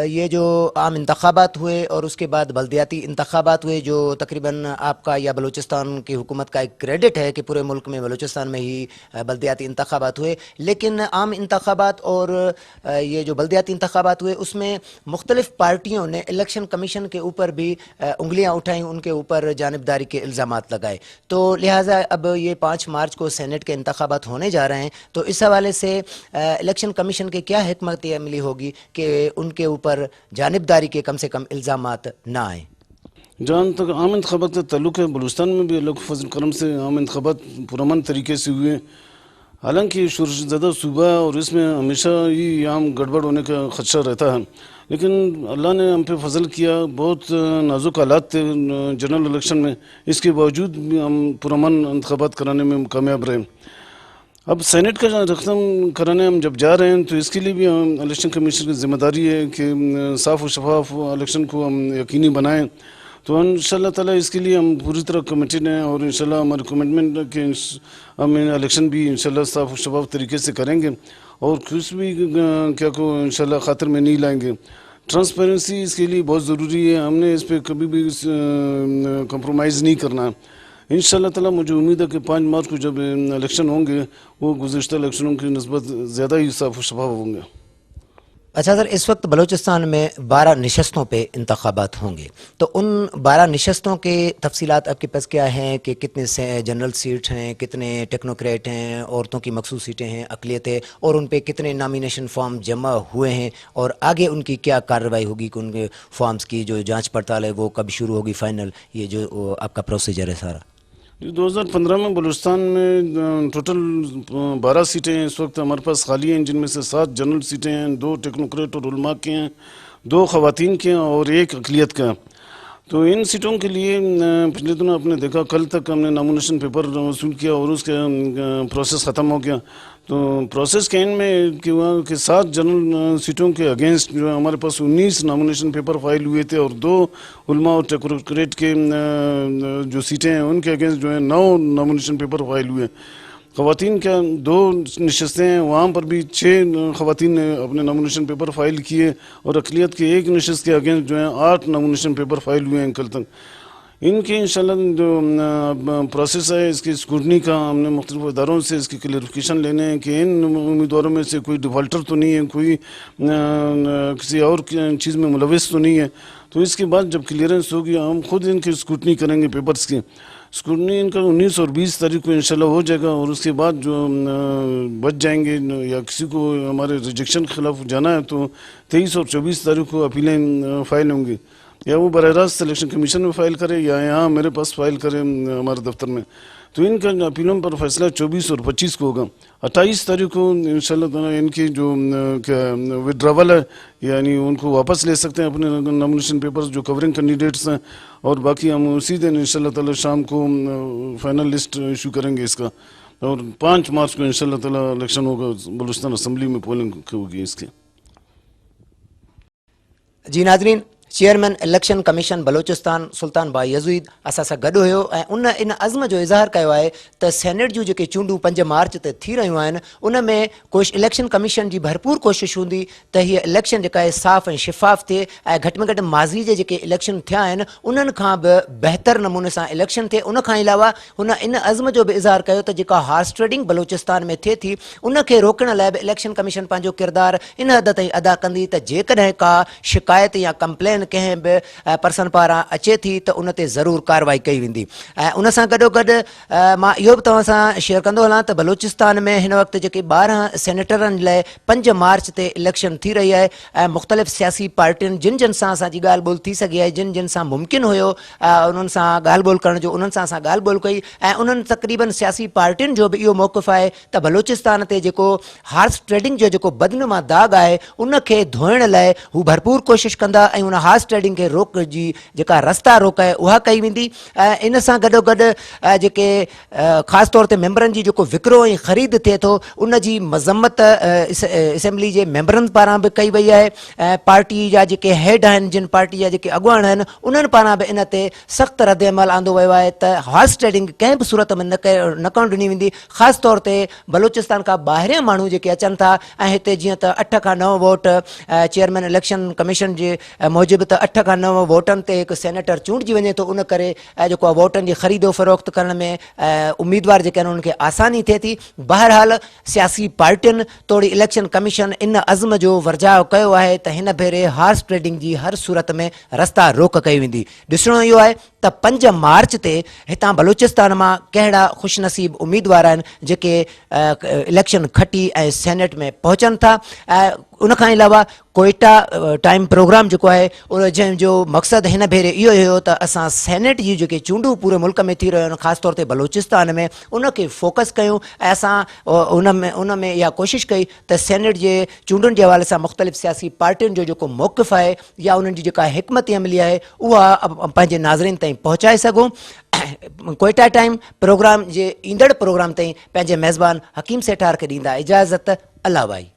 ये जो आम इंतखाबात हुए और उसके बाद बल्दियाती इंतखाबात हुए, जो तकरीबन आपका या बलूचिस्तान की हुकूमत का एक क्रेडिट है कि पूरे मुल्क में बलूचिस्तान में ही बल्दियाती इंतखाबात हुए, लेकिन आम इंतखाबात और ये जो बल्दियाती इंतखाबात हुए उसमें मुख्तलिफ़ पार्टियों ने इलेक्शन कमीशन के ऊपर भी उंगलियाँ उठाई, उनके ऊपर जानिबदारी के इल्ज़ामात लगाए। तो लिहाजा अब ये 5 मार्च को सेनेट के इंतखाबात होने जा रहे हैं, तो इस हवाले से इलेक्शन कमीशन के क्या हिकमत अमली होगी कि उनके ऊपर जानिबदारी के कम से कम इल्ज़ामात ना आए। जहाँ तक आम इंतखाबात का ताल्लुक़ है, बलूचिस्तान में भी अल्लाह के फज़ल करम से आम इंतखाबात पुरअमन तरीके से हुए। हालांकि शोरशज़दा सूबा और इसमें हमेशा ही आम गड़बड़ होने का ख़दशा रहता है, लेकिन अल्लाह ने हम पे फजल किया। बहुत नाजुक हालात थे जनरल इलेक्शन में, इसके बावजूद भी हम पुरअमन इंतखाबात कराने में कामयाब रहे। अब सेनेट का रकम कराने हम जब जा रहे हैं तो इसके लिए भी हम इलेक्शन कमीशन की जिम्मेदारी है कि साफ़ और शफाफ इलेक्शन को हम यकीनी बनाएं। तो इंशाल्लाह ताला इसके लिए हम पूरी तरह कमिटेड हैं और इंशाल्लाह हमारे कमिटमेंट के हम इलेक्शन भी इंशाल्लाह साफ़ और शफाफ तरीके से करेंगे और कुछ भी क्या को इंशाल्लाह खातिर में नहीं लाएंगे। ट्रांसपेरेंसी इसके लिए बहुत ज़रूरी है, हमने इस पर कभी भी कंप्रोमाइज़ नहीं करना। इंशाल्लाह ताला मुझे उम्मीद है कि 5 मार्च को जब इलेक्शन होंगे वो गुज़िश्ता इलेक्शनों की निस्बत ज़्यादा ही साफ़ शफाफ होंगे। अच्छा सर, इस वक्त बलूचिस्तान में 12 नशस्तों पे इंतखाबात होंगे, तो उन 12 नशस्तों के तफसीलात आपके पास क्या हैं कि कितने से जनरल सीट हैं, कितने टेक्नोक्रेट हैं, औरतों की मखसूस सीटें हैं, अक़लियतें, और उन पे कितने नामिनेशन फॉर्म जमा हुए हैं और आगे उनकी क्या कार्रवाई होगी कि उनके फॉर्म्स की जो जाँच पड़ताल है वो कब शुरू होगी फाइनल, ये जो आपका प्रोसीजर है सारा? 2015 में बलूचिस्तान में टोटल 12 सीटें इस वक्त हमारे पास खाली हैं, जिनमें से 7 जनरल सीटें हैं, 2 टेक्नोक्रेट और उलमा के हैं, 2 ख़वातीन के हैं और 1 अक़लियत का। तो इन सीटों के लिए पिछले दिनों आपने देखा, कल तक हमने नामिनेशन पेपर वसूल किया और उसका प्रोसेस ख़त्म हो गया। तो प्रोसेस के एंड में क्या हुआ कि 7 जनरल सीटों के अगेंस्ट जो है हमारे पास 19 नामिनेशन पेपर फाइल हुए थे और 2 उलमा और टेक्नोक्रेट के जो सीटें हैं उनके अगेंस्ट जो है 9 नामिनेशन पेपर फाइल हुए। ख़वातीन का 2 नशस्तें हैं, वहाँ पर भी 6 ख़वातीन ने अपने नामिनेशन पेपर फाइल किए और अक़लियत के 1 नशस्त के अगेंस्ट जो है 8 नामिनेशन पेपर फाइल हुए हैं कल तक। इनके इंशाल्लाह जो प्रोसेस है इसकी स्क्रूटनी का हमने मुख्तलिफ इदारों से इसकी क्लियरिफिकेशन लेने हैं कि इन उम्मीदवारों में से कोई डिफ़ॉल्टर तो नहीं है, कोई किसी और चीज़ में मुलविस तो नहीं है। तो इसके बाद जब क्लियरेंस होगी हम खुद इनकी स्क्रूटनी करेंगे पेपर्स की। स्क्रूटनी इनका 19 और 20 तारीख को इंशाल्लाह हो जाएगा और उसके बाद जो बच जाएंगे या किसी को हमारे रिजेक्शन के खिलाफ जाना है तो 23 और 24 तारीख को अपीलें फाइल होंगी, या वो बराह रास्त सिलेक्शन कमीशन में फ़ाइल करे या यहाँ मेरे पास फ़ाइल करे हमारे दफ्तर में। तो इनका अपीलों पर फैसला 24 और 25 को होगा। 28 तारीख को इंशाल्लाह ताला इनकी जो विड्रावल है, यानी उनको वापस ले सकते हैं अपने नॉमिनेशन पेपर्स जो कवरिंग कैंडिडेट्स हैं, और बाकी हम उसी दिन इंशाल्लाह ताला शाम को फाइनल लिस्ट इशू करेंगे इसका, और 5 मार्च को इंशाल्लाह ताला इलेक्शन होगा, बलूचिस्तान असम्बली में पोलिंग होगी इसकी। जी नाज़रीन, चेयरमैन इलेक्शन कमीशन बलोचिस्तान सुल्तान बाई यज़ीद असां सां गॾु हुयो ऐं उन इन अज़्म जो इज़हार कयो आहे त सेनेट जूं जेके चूंडूं 5 मार्च ते थी रहियूं आहिनि उन में इलेक्शन कमीशन जी भरपूर कोशिशि हूंदी त हीअ इलेक्शन जेका आहे साफ़ ऐं शिफ़ाफ़ थिए ऐं घटि में घटि माज़ी जे जेके इलेक्शन थिया आहिनि उन्हनि खां बि बहितर नमूने सां इलेक्शन थिए। उन खां अलावा हुन इन अज़्म जो बि इज़हार कयो त जेका हॉर्स ट्रेडिंग बलोचिस्तान में थिए थी उनखे रोकण लाइ बि इलेक्शन कमीशन पंहिंजो किरदारु इन हद ताईं अदा कंदी त जेकॾहिं का शिकायत या कंप्लेन कंहिं बि पर्सन पारां अचे थी त उन ते ज़रूरु कार्रवाई कई वेंदी। ऐं उन सां गॾोगॾु मां इहो बि तव्हां सां शेयर कंदो हलां त बलोचिस्तान में हिन वक़्तु जेके 12 सेनेटरनि लाइ 5 मार्च ते इलेक्शन थी रही आहे ऐं मुख़्तलिफ़ सियासी पार्टियुनि जिन जिन सां असांजी ॻाल्हि ॿोल थी सघी आहे, जिन जिन सां मुमकिन हुयो उन्हनि सां ॻाल्हि ॿोल करण जो, उन्हनि सां असां ॻाल्हि ॿोल कई ऐं उन्हनि तक़रीबन सियासी पार्टियुनि जो बि इहो मौक़िफ़ आहे त बलोचिस्तान ते जेको हॉर्स ट्रेडिंग जो जेको बदनुमा दाग़ आहे उनखे धोइण लाइ हू भरपूर कोशिशि कंदा ऐं उन हॉर्स ट्रेडिंग खे रोक जी जेका रस्ता रोक आहे उहा कई वेंदी। इन सां गॾोगॾु जेके ख़ासि तौर ते मेंबरनि जी जेको विकिरो ऐं ख़रीद थिए थो उन जी मज़म्मत असेंबली जे मेंबरनि पारां बि कई वई आहे ऐं पार्टी जा जेके हेड आहिनि, जिन पार्टी जा जेके अॻुवान आहिनि उन्हनि पारां बि इन ते सख़्तु रद्द अमल आंदो वियो आहे त हॉर्स ट्रेडिंग कंहिं बि सूरत में न करणु ॾिनी वेंदी। ख़ासि तौर ते बलोचिस्तान खां ॿाहिरियां माण्हू जेके अचनि था ऐं हिते जीअं त 8 खां 9 वोट चेयरमैन इलेक्शन कमीशन जे मूजिबि त 8 खां 9 वोटनि ते हिकु सेनेटर चूंडिजी वञे थो, उन करे जेको आहे वोटनि जी ख़रीदो फ़रोख़्त करण में उम्मीदवार जेके आहिनि उनखे आसानी थिए थी। बहरहाल सियासी पार्टियुनि तोड़ी इलेक्शन कमीशन इन अज़्म जो वर्जाउ कयो आहे त हिन भेरे हॉर्स ट्रेडिंग जी हर सूरत में रस्ता रोक कई वेंदी। ॾिसणो इहो आहे त 5 मार्च ते हितां बलूचिस्तान मां कहिड़ा ख़ुशनसीब उम्मीदवार आहिनि जेके इलेक्शन खटी ऐं सेनेट में पहुचनि था। उन खां अलावा कोयटा टाइम प्रोग्राम जेको आहे उन जंहिंजो मक़सदु हिन भेरे इहो हुयो त असां सेनेट जी जेके चूंडूं पूरे मुल्क में थी रहियूं आहिनि, ख़ासि तौर ते बलूचिस्तान में, उनखे फोकस कयूं ऐं असां उन में इहा कोशिशि कई त सेनेट जे चूंडुनि जे हवाले सां मुख़्तलिफ़ सियासी पार्टियुनि जो जेको मौक़िफ़ आहे या उन्हनि जी जेका हिकमत अमली आहे उहा पंहिंजे नाज़रीन ताईं पहुचाए सघूं। कोयटा टाइम प्रोग्राम जे ईंदड़ प्रोग्राम ताईं पंहिंजे मेज़बान हकीम सेठार खे ॾींदा इजाज़त। अल्लाह भाई।